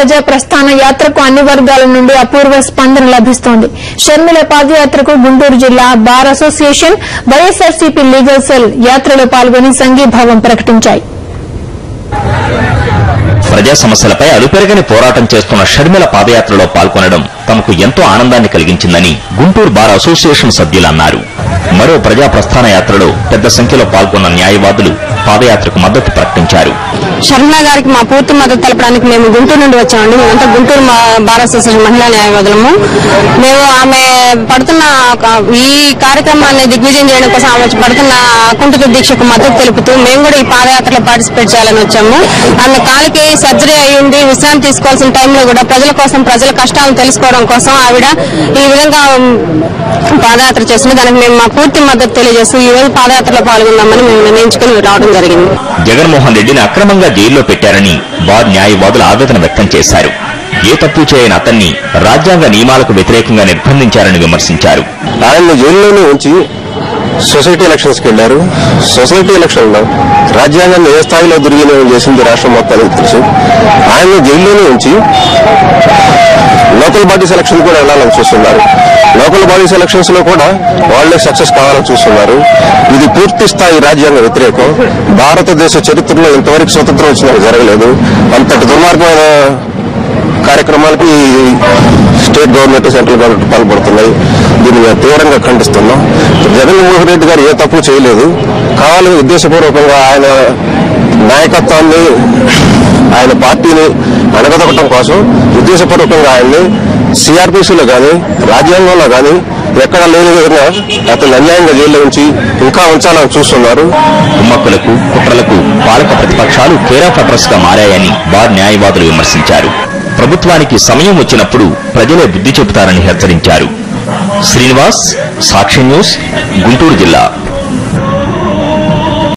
ప్రజా ప్రస్థాన యాత్రకు అన్ని వర్గాల నుండి అపూర్వ స్పందన లభిస్తోంది. షర్మిల పాదయాత్రకు గుంటూరు జిల్లా bar association, YSRCP legal cell యాత్రలో పాల్గొని సంఘీభావం ప్రకటించాయి. ప్రజా సమస్యలపై అలుపెరగని పోరాటం చేస్తున్న షర్మిల పాదయాత్రలో పాల్గొనడం తమకు ఎంతో ఆనందాన్ని కలిగించిందని గుంటూరు బార్ అసోసియేషన్ సభ్యులు అన్నారు. మరో ప్రజా ప్రస్థాన యాత్రలో పెద్ద సంఖ్యలో పాల్గొన్న న్యాయవాదులు పాదయాత్రకు మద్దతు ప్రకటించారు. షర్మిల గారికి మా పూర్తి మద్దతు తెలపడానికి మేము గుంటూరు నుండి వచ్చామండి. మేమంతా గుంటూరు బార్ అసోసియేషన్ మహిళా న్యాయవాదులము. మేము ఆమె పడుతున్న ఈ కార్యక్రమాన్ని దిగ్విజయం చేయడం కోసం ఆమె పడుతున్న అకుంఠిత దీక్షకు మద్దతు తెలుపుతూ మేము కూడా ఈ పాదయాత్రలో పార్టిసిపేట్ చేయాలని వచ్చాము. ఆమె కాలికి సర్జరీ అయ్యింది, విశ్రాంతి తీసుకోవాల్సిన టైంలో కూడా ప్రజల కోసం, ప్రజల కష్టాలను తెలుసుకోవడం కోసం ఆవిడ ఈ విధంగా పాదయాత్ర చేస్తుంది. దానికి మేము మా పూర్తి మద్దతు తెలియజేస్తూ ఈ రోజు పాదయాత్రలో పాల్గొందామని మేము నిర్ణయించుకుని రావడం జరిగింది. జగన్మోహన్ రెడ్డిని అక్రమంగా జైల్లో పెట్టారని బార్ న్యాయవాదులు ఆవేదన వ్యక్తం చేశారు. ఏ తప్పు చేయని అతన్ని రాజ్యాంగ నియమాలకు వ్యతిరేకంగా నిర్బంధించారని విమర్శించారు. ఆయన్ని జైల్లోనే ఉంచి సొసైటీ ఎలక్షన్స్ కి వెళ్లారు. సొసైటీ ఎలక్షన్ లో రాజ్యాంగాన్ని ఏ స్థాయిలో దుర్వినియోగం చేసింది రాష్ట్రం మొత్తానికి తెలుసు. ఆయన్ని జైల్లోనే ఉంచి లోకల్ బాడీస్ ఎలక్షన్ కూడా వెళ్లాలని చూస్తున్నారు. లోకల్ బాడీస్ ఎలక్షన్స్ లో కూడా వాళ్లే సక్సెస్ కావాలని చూస్తున్నారు. ఇది పూర్తి స్థాయి రాజ్యాంగ వ్యతిరేకం. భారతదేశ చరిత్రలో ఇంతవరకు స్వతంత్రం వచ్చినా జరగలేదు. అంతటి దుర్మార్గమైన కార్యక్రమాలకి స్టేట్ గవర్నమెంట్, సెంట్రల్ గవర్నమెంట్ పాల్పడుతున్నాయి. దీన్ని మేము తీవ్రంగా ఖండిస్తున్నాం. జగన్మోహన్ రెడ్డి గారు ఏ తప్పు చేయలేదు. కావాలని ఉద్దేశపూర్వకంగా ఆయన నాయకత్వాన్ని, ఆయన పార్టీని అణగదొక్కడం కోసం ఉద్దేశపూర్వకంగా ఆయన్ని సిఆర్పిసిలో గానీ, రాజ్యాంగంలో గానీ ఎక్కడ లేని విధంగా అతను అన్యాయంగా జైల్లో ఉంచి ఇంకా ఉంచాలని చూస్తున్నారు. కుమ్మక్కులకు, కుట్రలకు పాలక ప్రతిపక్షాలు కేర్ ఆఫ్ అడ్రస్ గా మారాయని బార్ న్యాయవాదులు విమర్శించారు. ప్రభుత్వానికి సమయం వచ్చినప్పుడు ప్రజలే బుద్ధి చెబుతారని హెచ్చరించారు. శ్రీనివాస్, సాక్షి న్యూస్, గుంటూరు జిల్లా.